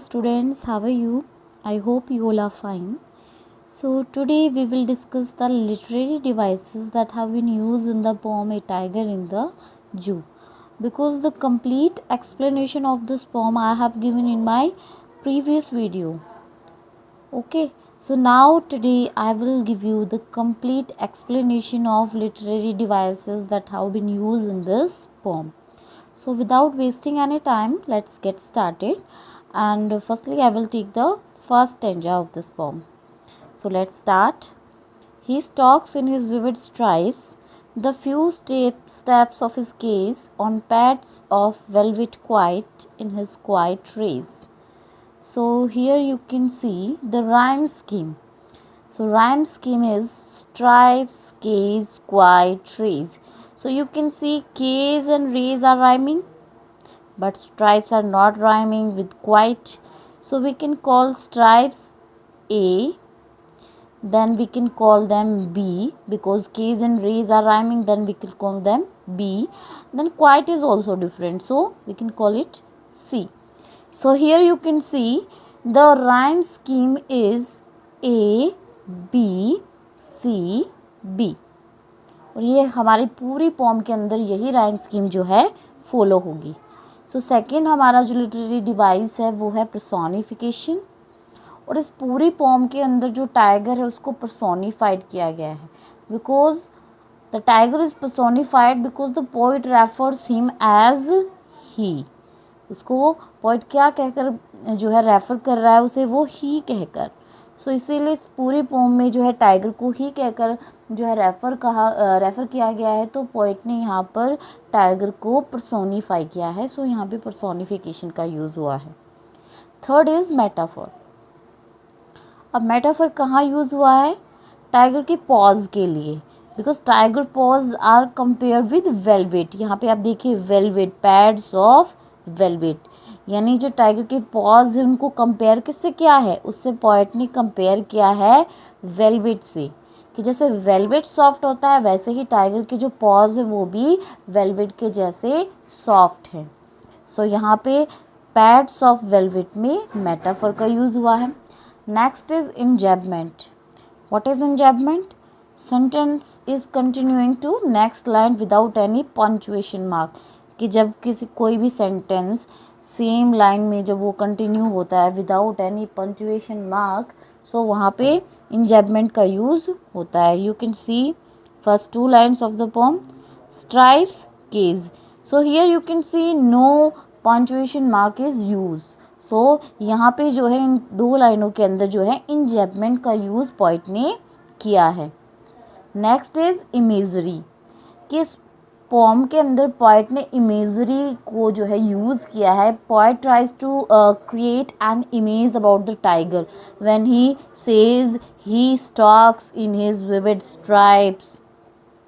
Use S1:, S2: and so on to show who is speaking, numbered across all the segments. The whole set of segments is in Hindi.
S1: students, how are you? I hope you all are fine. So today we will discuss the literary devices that have been used in the poem A Tiger in the Zoo. Because the complete explanation of this poem I have given in my previous video. Okay, so now today I will give you the complete explanation of literary devices that have been used in this poem. So without wasting any time, let's get started. And firstly, I will take the first stanza of this poem. So let's start. He stalks in his vivid stripes, the few steps of his gaze on pads of velvet quiet in his quiet race. So here you can see the rhyme scheme. So rhyme scheme is stripes, gaze, quiet, race. So you can see gaze and raise are rhyming, but stripes are not rhyming with quiet. So we can call stripes A, then we can call them B, because gaze and raise are rhyming, then we can call them B. Then quiet is also different, so we can call it C. So here you can see the rhyme scheme is A, B, C, B. और ये हमारी पूरी पोम के अंदर यही राइम स्कीम जो है फॉलो होगी. सो सेकेंड हमारा जो लिटरेरी डिवाइस है वो है पर्सोनिफिकेशन. और इस पूरी पोम के अंदर जो टाइगर है उसको पर्सोनिफाइड किया गया है, because the tiger is personified because the poet refers him as he. उसको वो पोइट क्या कहकर जो है रेफर कर रहा है उसे, वो ही कहकर. सो इसीलिए इस पूरी पोम में जो है टाइगर को ही कहकर जो है रेफ़र किया गया है. तो पोइट ने यहाँ पर टाइगर को पर्सोनिफाई किया है. सो यहाँ पे पर्सोनिफिकेशन का यूज़ हुआ है. Third is metaphor. अब मेटाफर कहाँ यूज़ हुआ है? टाइगर के पॉज के लिए, because tiger paws are compare with velvet. यहाँ पे आप देखिए वेलवेट, पैड्स ऑफ वेलवेट, यानी जो टाइगर के पॉज है उनको कंपेयर किससे किया है? उससे पोएट ने कंपेयर किया है वेलवेट से, कि जैसे वेलवेट सॉफ्ट होता है वैसे ही टाइगर के जो पॉज है वो भी वेलवेट के जैसे सॉफ्ट हैं. सो यहाँ पे पैड्स ऑफ वेलवेट में मेटाफर का यूज़ हुआ है. Next is enjambment. What is enjambment? Sentence is continuing to next line without any punctuation mark. कि जब कोई भी सेंटेंस सेम लाइन में जब वो कंटिन्यू होता है without any punctuation mark, so वहाँ पे इंजैबमेंट का यूज़ होता है. You can see first two lines of the poem, stripes, cage. So here you can see no punctuation mark is use. So यहाँ पे जो है इन दो लाइनों के अंदर जो है इंजैबमेंट का यूज़ पोएट ने किया है. Next is imagery. कि पोम के अंदर पोएट ने इमेजरी को जो है यूज़ किया है. Poet tries to create an image about the tiger when he says he stalks in his vivid stripes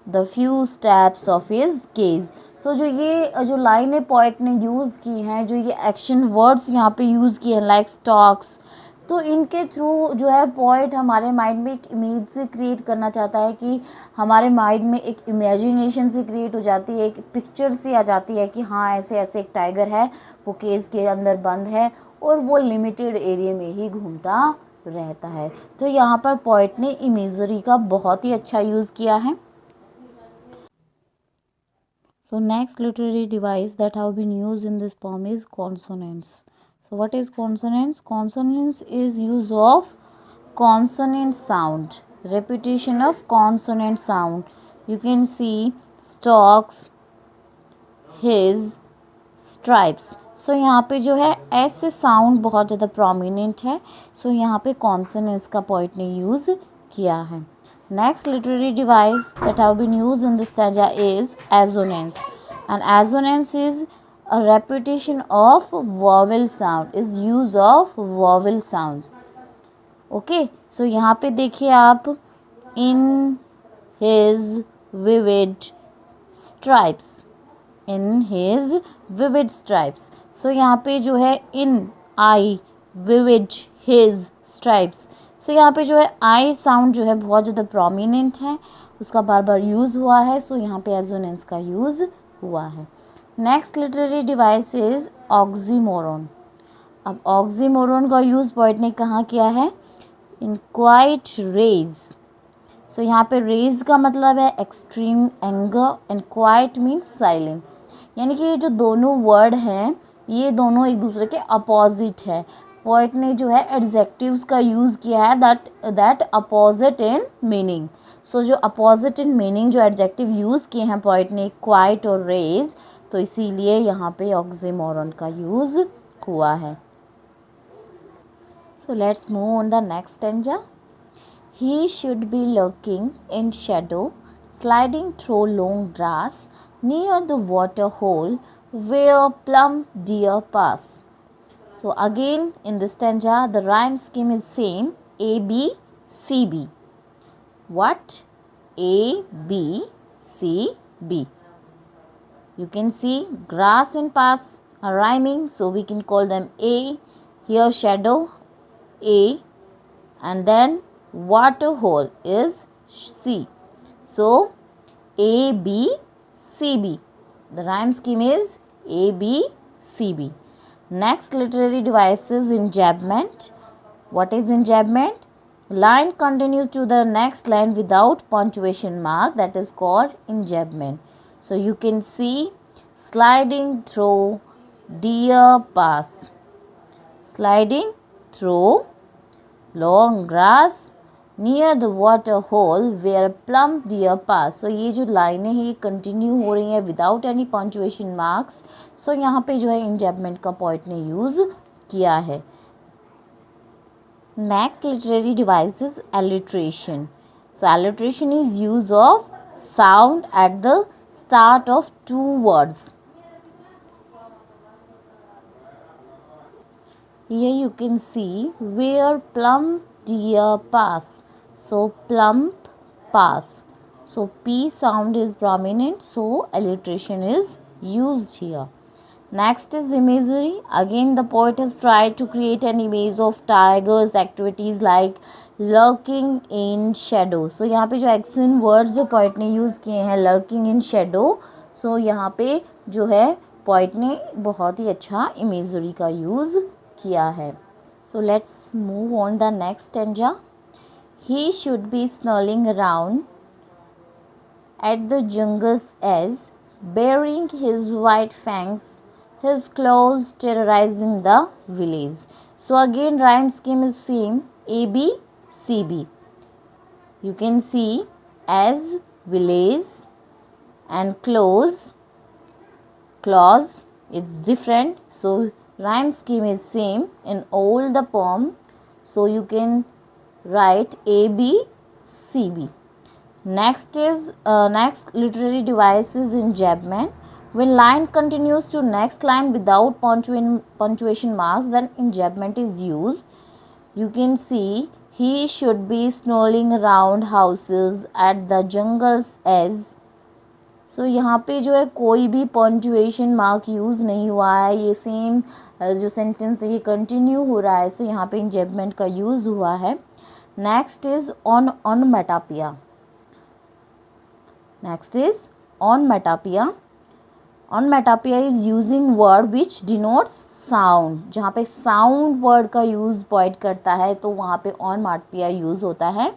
S1: the few steps of his gaze. So जो लाइनें पोएट ने यूज़ की हैं, जो ये एक्शन वर्ड्स यहाँ पे यूज़ किए हैं लाइक स्टॉक्स, तो इनके थ्रू जो है पोएट हमारे माइंड में एक इमेज से क्रिएट करना चाहता है, कि हमारे माइंड में एक इमेजिनेशन से क्रिएट हो जाती है, एक पिक्चर सी आ जाती है कि हाँ ऐसे ऐसे एक टाइगर है, वो केज के अंदर बंद है और वो लिमिटेड एरिया में ही घूमता रहता है. तो यहाँ पर पोएट ने इमेजरी का बहुत ही अच्छा यूज़ किया है. So next literary device that have been used in this poem is consonants. So what is consonants? Consonants is use of consonant sound, repetition of consonant sound. You can see stalks, his, stripes. So यहाँ पे जो है ऐसे साउंड बहुत ज़्यादा प्रोमिनेंट है. So यहाँ पे consonants का पोएट ने यूज़ किया है. Next literary device that have been used in this stanza is assonance. And assonance is a repetition of vowel sound, is use of vowel sound. Okay, so यहाँ पे देखिए आप in his vivid stripes, in his vivid stripes. So यहाँ पे जो है in, I, vivid, his, stripes. सो यहाँ पे जो है आई साउंड जो है बहुत ज़्यादा प्रोमिनेंट है, उसका बार बार यूज़ हुआ है. सो यहाँ पे एजोनेंस का यूज़ हुआ है. Next literary device is oxymoron. अब ऑक्सीमोरन का यूज़ पोएट ने कहाँ किया है? In quite raise. सो यहाँ पे रेज का मतलब है extreme anger and quite means silent, यानी कि ये जो दोनों वर्ड हैं ये दोनों एक दूसरे के अपोजिट है। पोएट ने जो है एडजेक्टिव्स का यूज़ किया है दैट अपोजिट इन मीनिंग। सो जो अपोजिट इन मीनिंग जो एडजेक्टिव यूज़ किए हैं पोएट ने क्वाइट और रेज, तो इसीलिए यहाँ पे ऑक्सीमोरन का यूज़ हुआ है। So let's move on the next stanza. He should be lurking in shadow, sliding through long grass, near the water hole where plump deer pass. So again in this stanza the rhyme scheme is same, A B C B. What? A B C B. You can see grass and pass are rhyming, so we can call them A. Here shadow A, and then water hole is C. So A B C B. The rhyme scheme is A B C B. Next literary device is enjambment. What is enjambment? Line continues to the next line without punctuation mark, that is called enjambment. So you can see sliding through deer pass. Sliding through long grass near the water hole where plump deer pass. So ये जो लाइनें हैं ये कंटिन्यू हो रही हैं विदाउट एनी पंक्चुएशन मार्क्स। सो यहाँ पे जो है इंजैबमेंट का पॉइंट ने यूज़ किया है। Next literary device is alliteration. So alliteration is use of sound at the start of two words. Here you can see where plump deer pass. So plump pass. So P sound is prominent, so alliteration is used here. Next is imagery. Again the poet has tried to create an image of tigers activities like lurking in shadow. So यहाँ पे जो action words जो poet ने use किए हैं lurking in shadow, so यहाँ पे जो है poet ने बहुत ही अच्छा imagery का use किया है। So let's move on the next stanza. He should be snarling around at the jungle's edge, baring his white fangs, his claws terrorizing the village. So again rhyme scheme is same, A B C B. You can see as, village, and claws it's different, so rhyme scheme is same in all the poem, so you can write A B C B. Next literary device is enjambment. When line continues to next line without punctuation marks, then enjambment is used. You can see he should be strolling around houses at the jungle's edge. सो यहाँ पे जो है कोई भी पंक्चुएशन मार्क यूज़ नहीं हुआ है, ये सेम जो सेंटेंस है ये कंटिन्यू हो रहा है, सो यहाँ पे इंजैबमेंट का यूज़ हुआ है। Next is onomatopoeia. Next is onomatopoeia. Onomatopoeia is using word which denotes sound. जहाँ पे साउंड वर्ड का यूज़ पॉइंट करता है तो वहाँ पे ऑनमेटोपिया यूज़ होता है।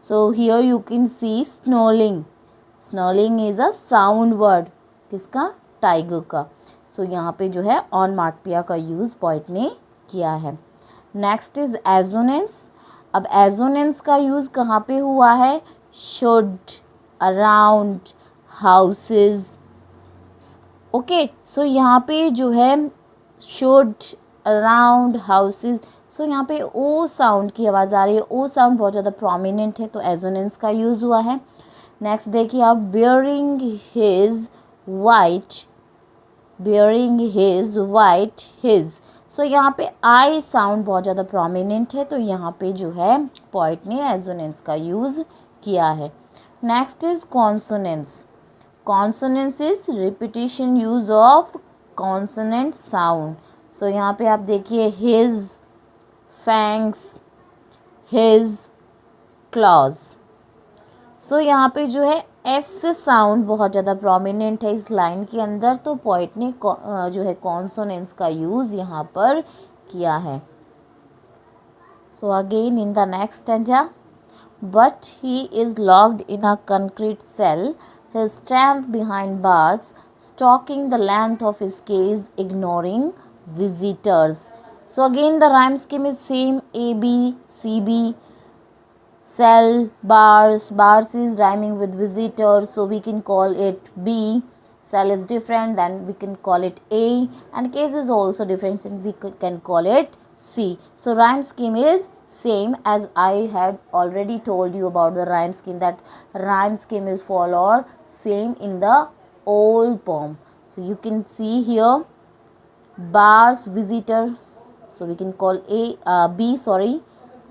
S1: So here you can see snarling. Snarling is a sound word, किसका? टाइगर का। सो यहाँ पे जो है ऑनमेटोपिया का यूज़ पोएट ने किया है। Next is assonance. अब एजोनेंस का यूज़ कहाँ पे हुआ है? Should, around, houses. ओके, सो यहाँ पे जो है शुड, अराउंड, हाउसेस, सो यहाँ पे ओ साउंड की आवाज़ आ रही है, ओ साउंड बहुत ज़्यादा प्रोमिनेंट है, तो एजोनेंस का यूज़ हुआ है। नेक्स्ट देखिए आप, बेयरिंग हिज वाइट हिज। सो यहाँ पे आई साउंड बहुत ज़्यादा प्रोमिनेंट है, तो यहाँ पे जो है पोएट ने एजोनेंस का यूज़ किया है। Next is consonance. Consonance is repetition use of consonant sound. So यहाँ पे आप देखिए his, flanks, his, claws. So यहाँ पे जो है एस साउंड बहुत ज़्यादा प्रोमिनेंट है इस लाइन के अंदर, तो पोएट ने जो है कॉन्सोनेंस का यूज़ यहाँ पर किया है. So again in the next stanza, but he is locked in a concrete cell, his strength behind bars, stalking the length of his cage, ignoring visitors. So again the rhyme scheme is same, A, B, C, B, cell, bars is rhyming with visitors, so we can call it B. Cell is different, then we can call it A, and case is also different, and we can call it C. So rhyme scheme is same, as I had already told you about the rhyme scheme, that rhyme scheme is followed same in the whole poem. So you can see here bars, visitors, so we can call B, sorry,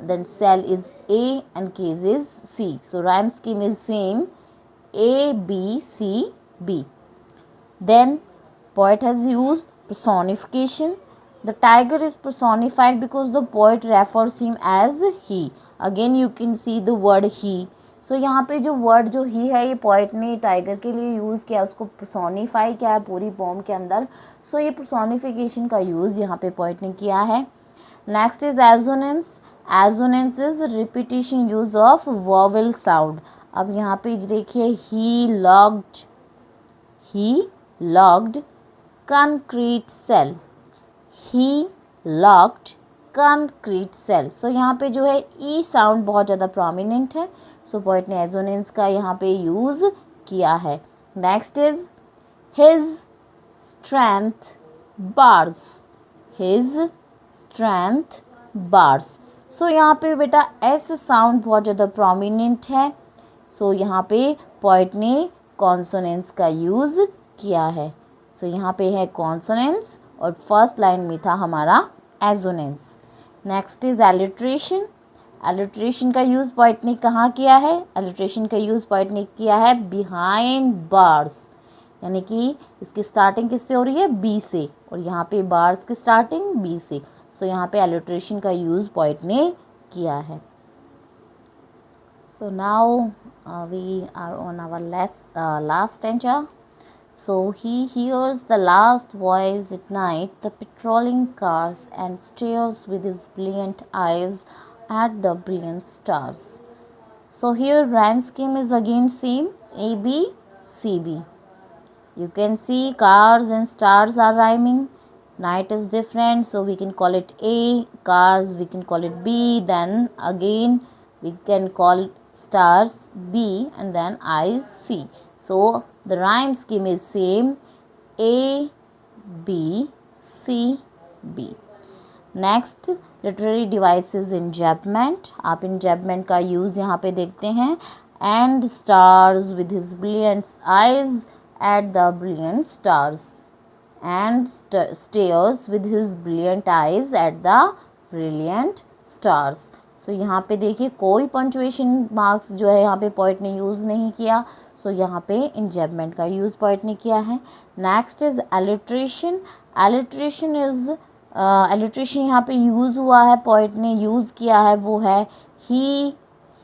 S1: then cell is A and case is C. So rhyme scheme is same, A, B, C, B. Then poet has used personification. The tiger is personified because the poet refers him as he. Again you can see the word he. सो यहाँ पे जो वर्ड जो ही है ये पोइट ने टाइगर के लिए यूज़ किया, उसको पर्सोनीफाई किया है पूरी पोम के अंदर. सो ये पर्सोनिफिकेशन का यूज़ यहाँ पे पोइट ने किया है. Next is assonance. Assonance is repetition use of vowel sound. अब यहाँ पे देखिए ही लॉक्ड कंक्रीट सेल, ही लॉक्ड कंक्रीट सेल. सो यहाँ पे जो है ई साउंड बहुत ज़्यादा प्रोमिनेंट है, सो पोइट ने एजोनेंस का यहाँ पे यूज़ किया है. Next is his strength bars, his strength bars. So यहाँ पे बेटा एस साउंड बहुत ज़्यादा प्रोमिनेंट है, सो यहाँ पे पोइट ने कॉन्सोनेंस का यूज़ किया है. सो यहाँ पे है कॉन्सोनेंस और फर्स्ट लाइन में था हमारा assonance. Next is alliteration. Alliteration का यूज़ पोइट ने कहाँ किया है? एलिट्रेशन का यूज़ पोइट ने किया है बिहाइंड बार्स, यानी कि इसकी स्टार्टिंग किससे हो रही है? बी से, और यहाँ पे बार्स की स्टार्टिंग बी से. सो यहाँ पे एलिट्रेशन का यूज़ पोइट ने किया है. So now we are on our last stanza. So he hears the last voice at night, the patrolling cars, and stares with his brilliant eyes at the brilliant stars. So here rhyme scheme is again same, A, B, C, B. You can see cars and stars are rhyming. Night is different, so we can call it A. Cars we can call it B. Then again we can call stars B, and then eyes C. So the rhyme scheme is same, A, B, C, B. Next literary devices enjambment. आप इंजैपमेंट का यूज़ यहाँ पे देखते हैं. And stares with his brilliant eyes at the brilliant stars, and stares with his brilliant eyes at the brilliant stars. So यहाँ पे देखिए कोई पंचुएशन मार्क्स जो है यहाँ पे पोइट ने यूज़ नहीं किया, सो यहाँ पे इंजैपमेंट का यूज़ पोइट ने किया है. Next is alliteration. Alliteration is alliteration यहाँ पे यूज़ हुआ है, पोइट ने यूज़ किया है, वो है ही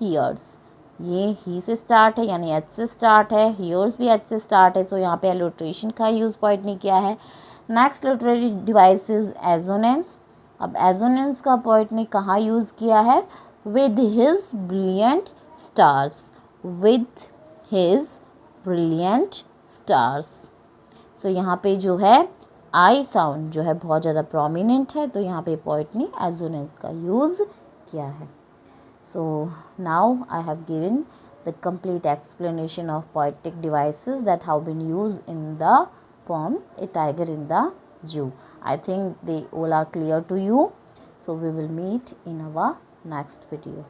S1: हियर्स. ये ही से स्टार्ट है, यानी एच से स्टार्ट है, हियर्स भी एच से स्टार्ट है, सो यहाँ पे एलिट्रेशन का यूज़ पोइट ने किया है. Next literary device is assonance. अब एजोनेंस का पोइट ने कहाँ यूज़ किया है? With his brilliant stars, with his brilliant stars. So यहाँ पे जो है आई साउंड जो है बहुत ज़्यादा प्रोमिनेंट है, तो यहाँ पे पोइट ने एजोनेंस का यूज़ किया है. So now I have given the complete explanation of poetic devices that have been used in the poem A Tiger in the Zoo. I think they all are clear to you. So we will meet in our next video.